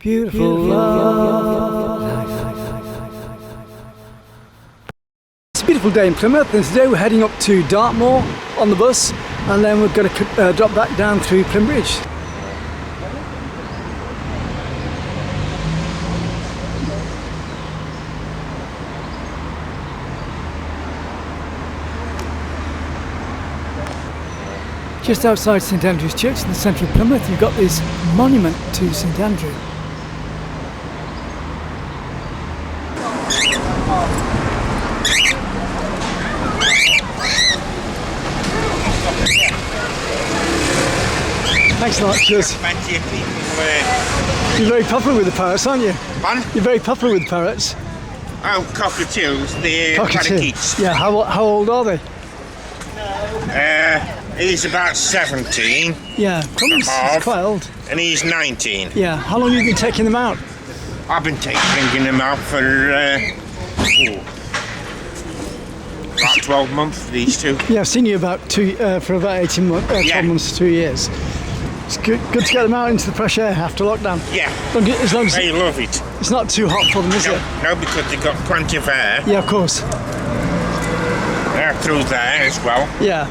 Beautiful love. It's a beautiful day in Plymouth, and today we're heading up to Dartmoor on the bus, and then we're going to drop back down through Plym Bridge. Just outside St Andrew's Church in the centre of Plymouth, you've got this monument to St Andrew. Thanks a lot, cheers. You're very popular with the parrots, aren't you? Pardon? You're very popular with parrots. Oh, cockatoos, the parakeets. Yeah, how old are they? He's about 17. Yeah, he's quite old. And he's 19. Yeah, how long have you been taking them out? I've been bringing them out for about 12 months, these two. Yeah, I've seen you for about 18 months, 12 months to 2 years. It's good to get them out into the fresh air after lockdown. Yeah, as long as they love it. It's not too hot for them, is it? No, because they've got plenty of air. Yeah, of course. They're through there as well. Yeah.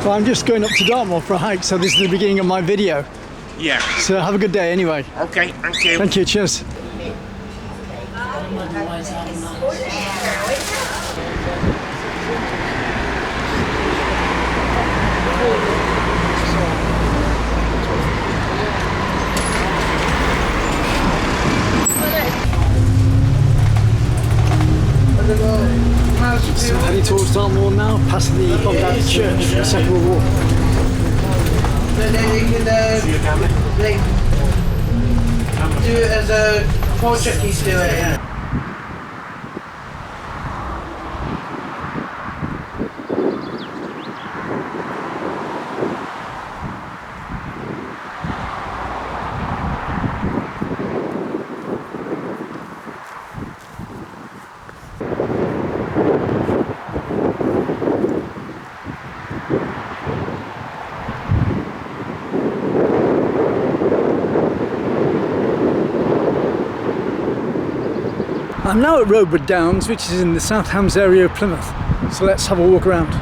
Well, I'm just going up to Dartmoor for a hike, so this is the beginning of my video. Yeah. So have a good day anyway. Okay, thank you. Thank you, cheers. So heading towards Dartmoor now, past the bombed out church for the Second World War. They do it as a Portuguese do it. I'm now at Rowborough Downs, which is in the South Hams area of Plymouth. So let's have a walk around.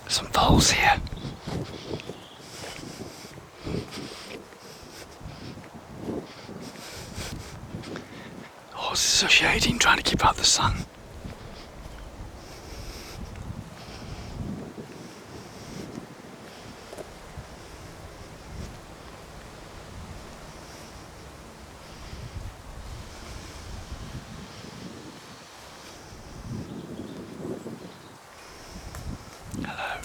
Some poles here. Horses are shading, trying to keep out the sun. Hello.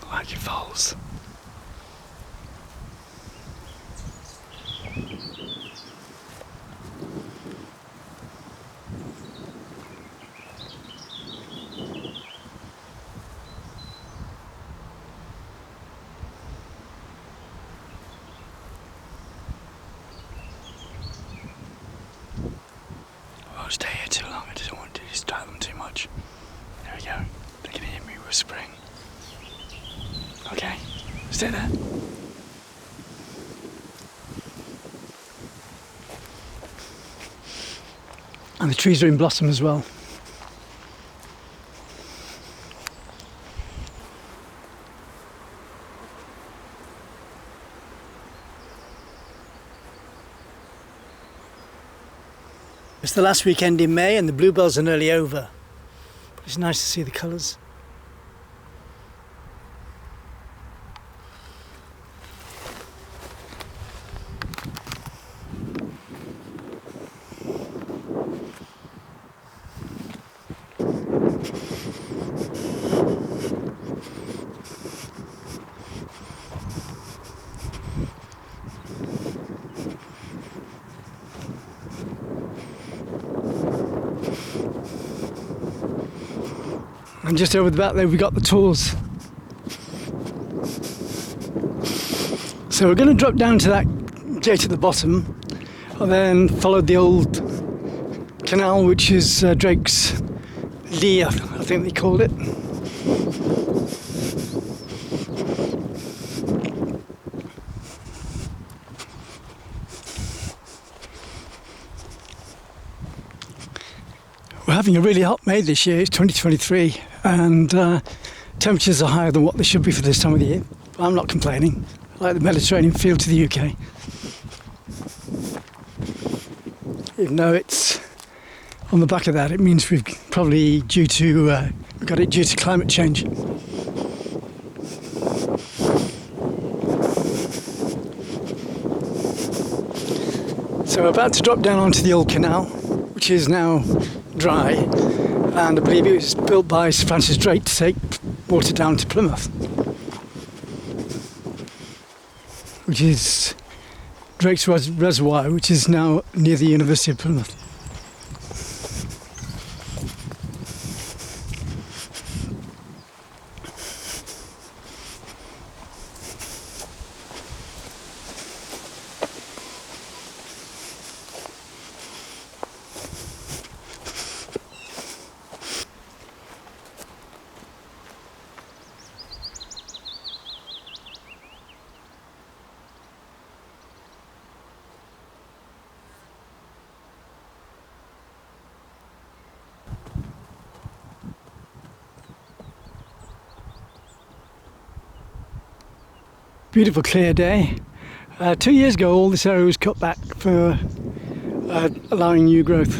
I like your foals. I won't stay here too long, I just don't want to distract them too much. There we go, they can hear me whispering. Okay, stay there. And the trees are in blossom as well. It's the last weekend in May and the bluebells are nearly over. But it's nice to see the colours. And just over the back there we've got the tools. So we're going to drop down to that gate at the bottom and then follow the old canal, which is Drake's Lee, I think they called it. We're having a really hot May this year. It's 2023 and temperatures are higher than what they should be for this time of the year. But I'm not complaining. I like the Mediterranean feel to the UK. Even though it's on the back of that, it means we've probably got it due to climate change. So we're about to drop down onto the old canal, which is now dry, and I believe it was built by Sir Francis Drake to take water down to Plymouth, which is Drake's Reservoir, which is now near the University of Plymouth. Beautiful clear day. 2 years ago all this area was cut back for allowing new growth.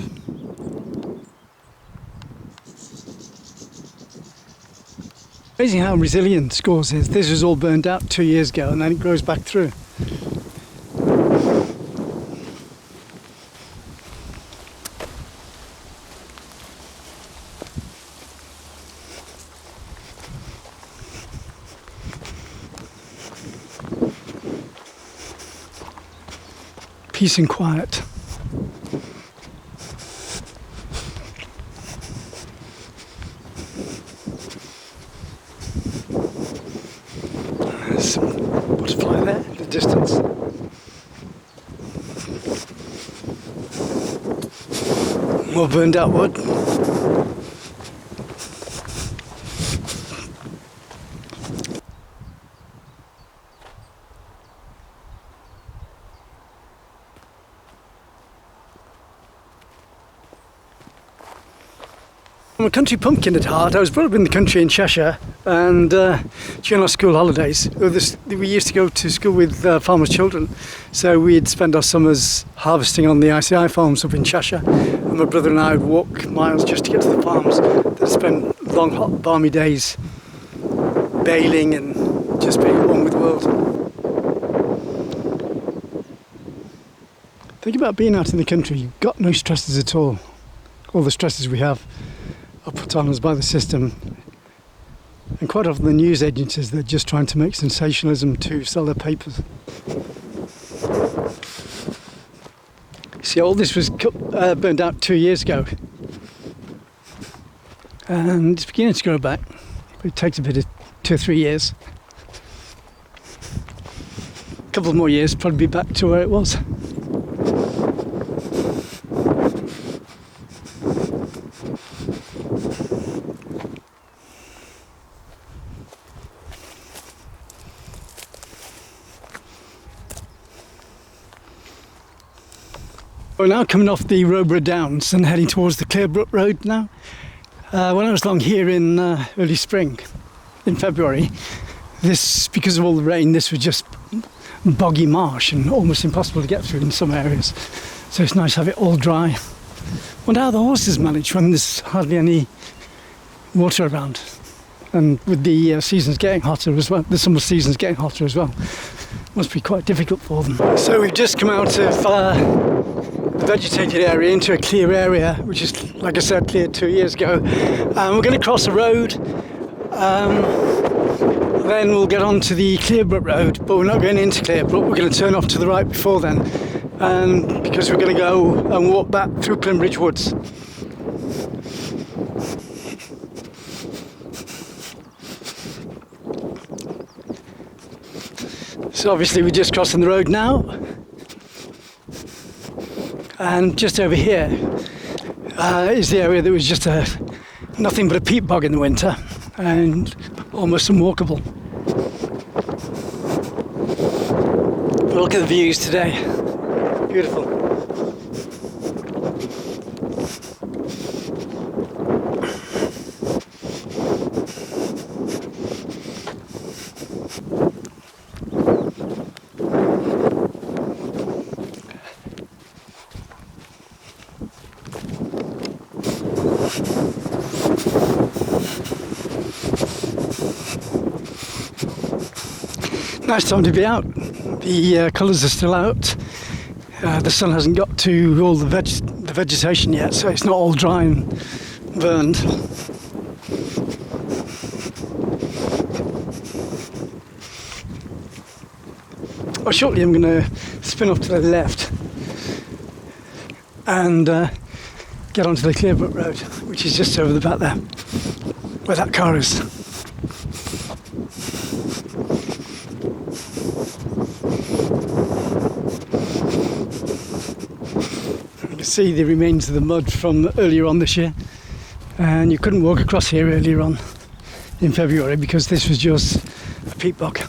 Amazing how resilient Scores is. This was all burned out 2 years ago and then it grows back through. Peace and quiet. There's some butterfly there in the distance. More burned out wood. I'm a country pumpkin at heart. I was brought up in the country in Cheshire, and during our school holidays, we used to go to school with farmers' children. So we'd spend our summers harvesting on the ICI farms up in Cheshire, and my brother and I would walk miles just to get to the farms. They'd spend long, hot, balmy days baling and just being at one with the world. Think about being out in the country. You've got no stresses at all. All the stresses we have are put on us by the system, and quite often the news agencies, they're just trying to make sensationalism to sell their papers. See, all this was burned out 2 years ago and it's beginning to grow back, but it takes a bit of 2 or 3 years. A couple more years, probably be back to where it was. We're now coming off the Rowborough Downs and heading towards the Clearbrook Road now. When I was along here in early spring, in February, because of all the rain, this was just boggy marsh and almost impossible to get through in some areas. So it's nice to have it all dry. Wonder how the horses manage when there's hardly any water around. And with the seasons getting hotter as well, the summer seasons getting hotter as well, must be quite difficult for them. So we've just come out of the vegetated area into a clear area, which is, like I said, cleared 2 years ago. We're going to cross a road, then we'll get on to the Clearbrook Road, but we're not going into Clearbrook. We're going to turn off to the right before then, because we're going to go and walk back through Plym Woods. So obviously we're just crossing the road now, and just over here is the area that was just nothing but a peat bog in the winter and almost unwalkable. But look at the views today, beautiful. Nice time to be out. The colours are still out. The sun hasn't got to all the vegetation yet, so it's not all dry and burned. Well, shortly I'm going to spin off to the left and get onto the Clearbrook Road, which is just over the back there, where that car is. See the remains of the mud from earlier on this year, and you couldn't walk across here earlier on in February because this was just a peat bog.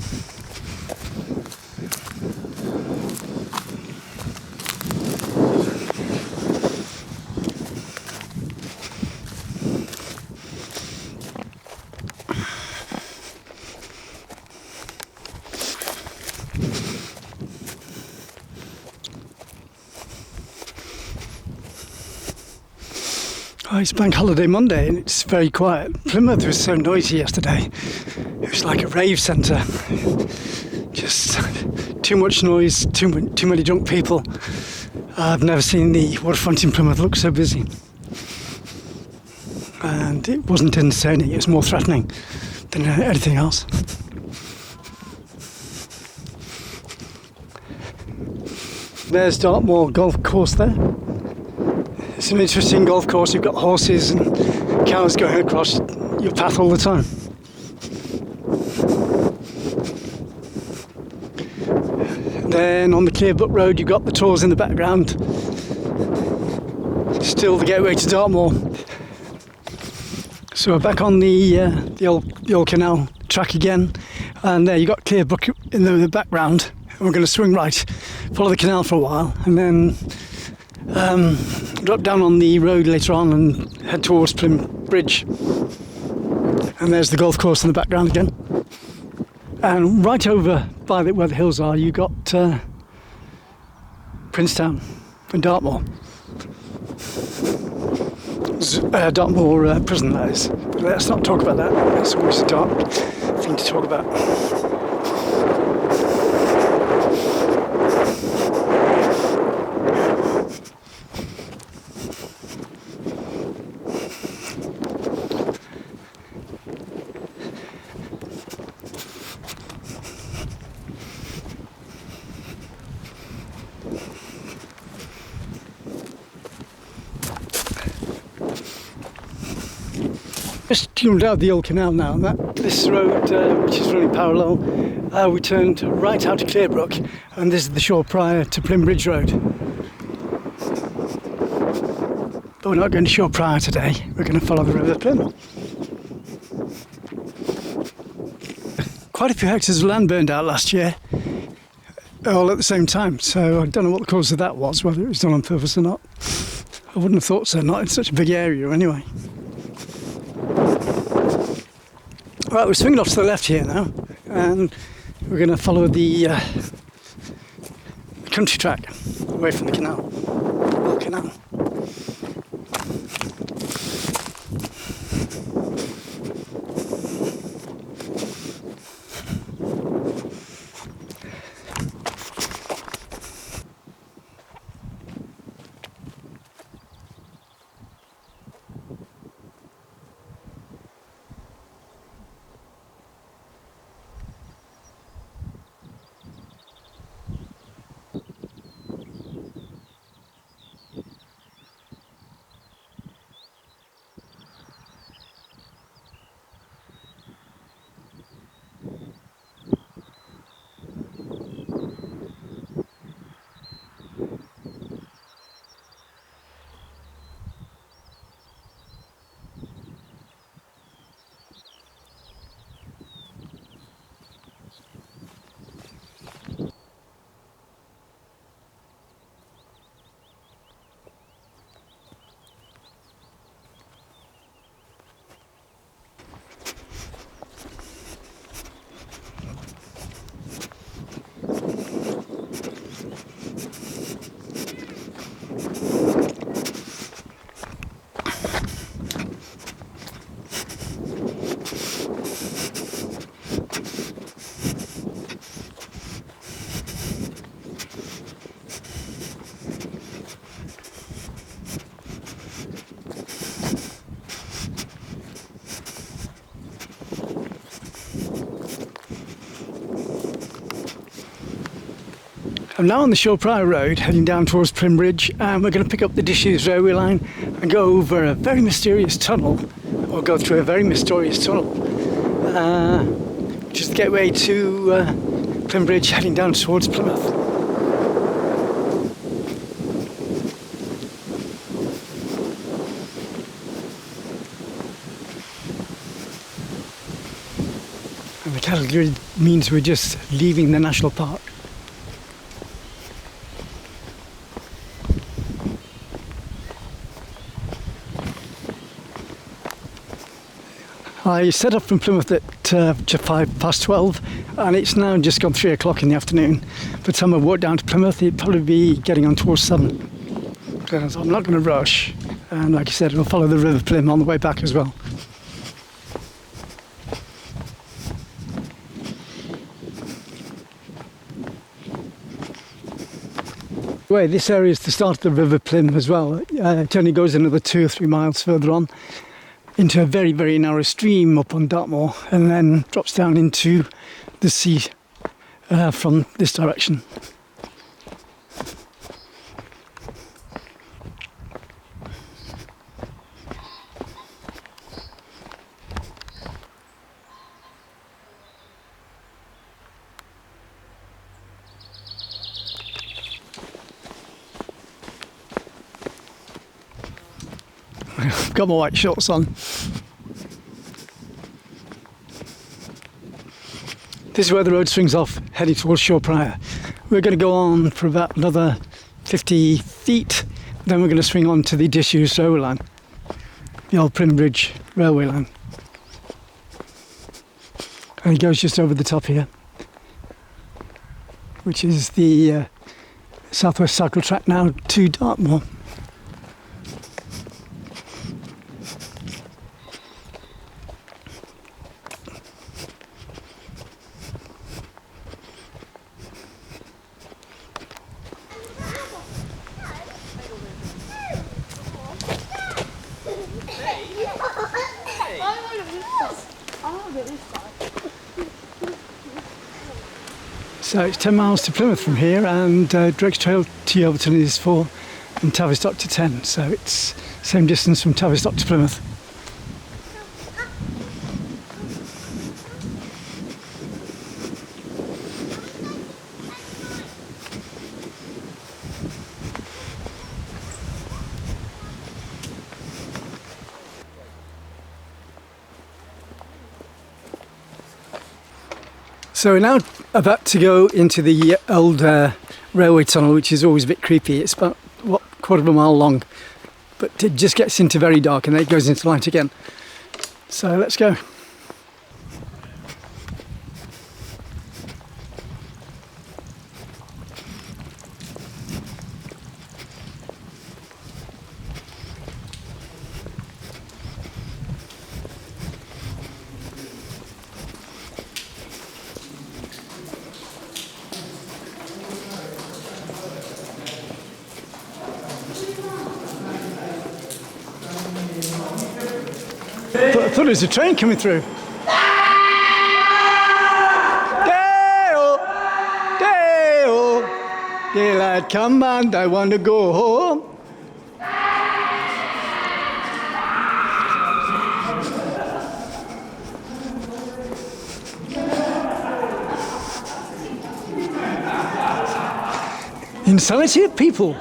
Oh, it's Bank Holiday Monday and it's very quiet. Plymouth was so noisy yesterday. It was like a rave centre. Just too much noise, too many drunk people. I've never seen the waterfront in Plymouth look so busy. And it wasn't entertaining, it was more threatening than anything else. There's Dartmoor golf course there. It's an interesting golf course. You've got horses and cows going across your path all the time. Then on the Clearbrook Road you've got the tours in the background. Still the gateway to Dartmoor. So we're back on the old canal track again, and there you've got Clearbrook in the background. And we're going to swing right, follow the canal for a while, and then drop down on the road later on and head towards Plym Bridge. And there's the golf course in the background again. And right over by where the hills are, you got Princetown and Dartmoor. Dartmoor prison, that is. But let's not talk about that. That's always a dark thing to talk about. Just tuned out the old canal now, and this road, which is running parallel, we turned right out to Clearbrook, and this is the shore prior to Plym Bridge Road. But we're not going to shore prior today, we're going to follow the River Plym. Quite a few hectares of land burned out last year, all at the same time, so I don't know what the cause of that was, whether it was done on purpose or not. I wouldn't have thought so, not in such a big area anyway. Right, we're swinging off to the left here now, and we're going to follow the country track away from the canal, the canal. I'm now on the Shore Prior Road heading down towards Plym Bridge, and we're going to pick up the disused railway line and go over a very mysterious tunnel, or go through a very mysterious tunnel, which is the gateway to Plym Bridge heading down towards Plymouth. And the category means we're just leaving the national park. I set off from Plymouth at 12:05, and it's now just gone 3 o'clock in the afternoon. By the time I walk down to Plymouth, it'd probably be getting on towards 7. So I'm not going to rush, and like I said, we'll follow the River Plym on the way back as well. Anyway, this area is the start of the River Plym as well. It only goes another 2 or 3 miles further on into a very, very narrow stream up on Dartmoor, and then drops down into the sea from this direction. I've got my white shorts on. This is where the road swings off, heading towards Shore Prior. We're going to go on for about another 50 feet, then we're going to swing on to the disused railway line, the old Plym Bridge railway line. And it goes just over the top here, which is the Southwest Cycle Track now to Dartmoor. So it's 10 miles to Plymouth from here, and Drake's Trail to Overton is 4 and Tavistock to 10, so it's same distance from Tavistock to Plymouth. So we're now about to go into the old railway tunnel, which is always a bit creepy. It's about, what, quarter of a mile long, but it just gets into very dark and then it goes into light again. So let's go. I thought there was a train coming through. Day-o, day-o, daylight come and I want to go home. Insanity of people.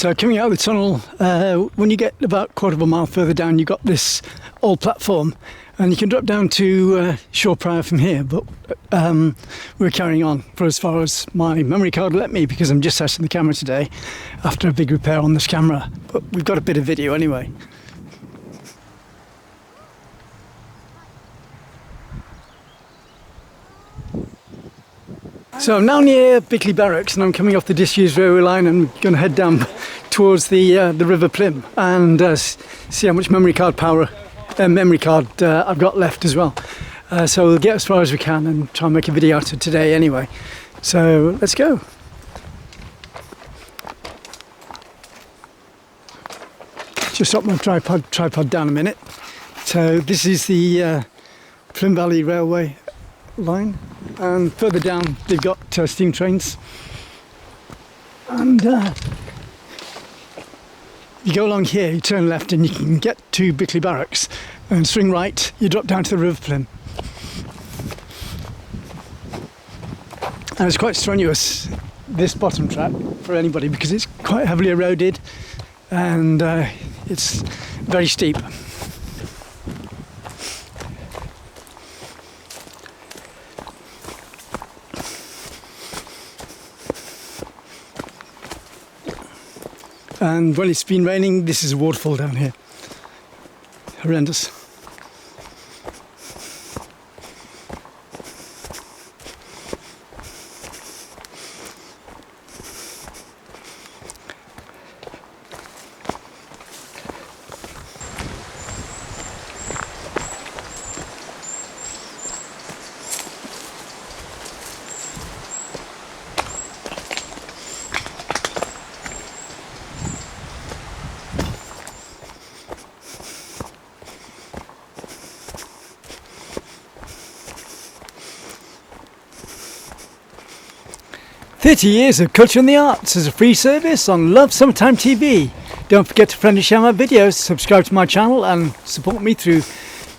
So coming out of the tunnel, when you get about a quarter of a mile further down, you've got this old platform, and you can drop down to Shore Prior from here, but we're carrying on for as far as my memory card let me, because I'm just testing the camera today after a big repair on this camera, but we've got a bit of video anyway. So I'm now near Bickley Barracks, and I'm coming off the disused railway line and going to head down towards the River Plym and see how much memory card I've got left as well. So we'll get as far as we can and try and make a video out of today anyway. So let's go. Just stop my tripod down a minute. So this is the Plym Valley Railway line, and further down they've got steam trains, and you go along here, you turn left and you can get to Bickley Barracks, and swing right, you drop down to the River Plym. And it's quite strenuous, this bottom track, for anybody, because it's quite heavily eroded and it's very steep. And when it's been raining, this is a waterfall down here. Horrendous. "30 years of culture and the arts" as a free service on Love Summertime TV. Don't forget to friend and share my videos, subscribe to my channel and support me through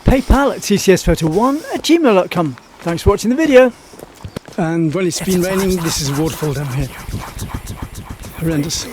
PayPal at tcsphoto1@gmail.com. Thanks for watching the video. And when it's been raining, this is a waterfall down here. Horrendous.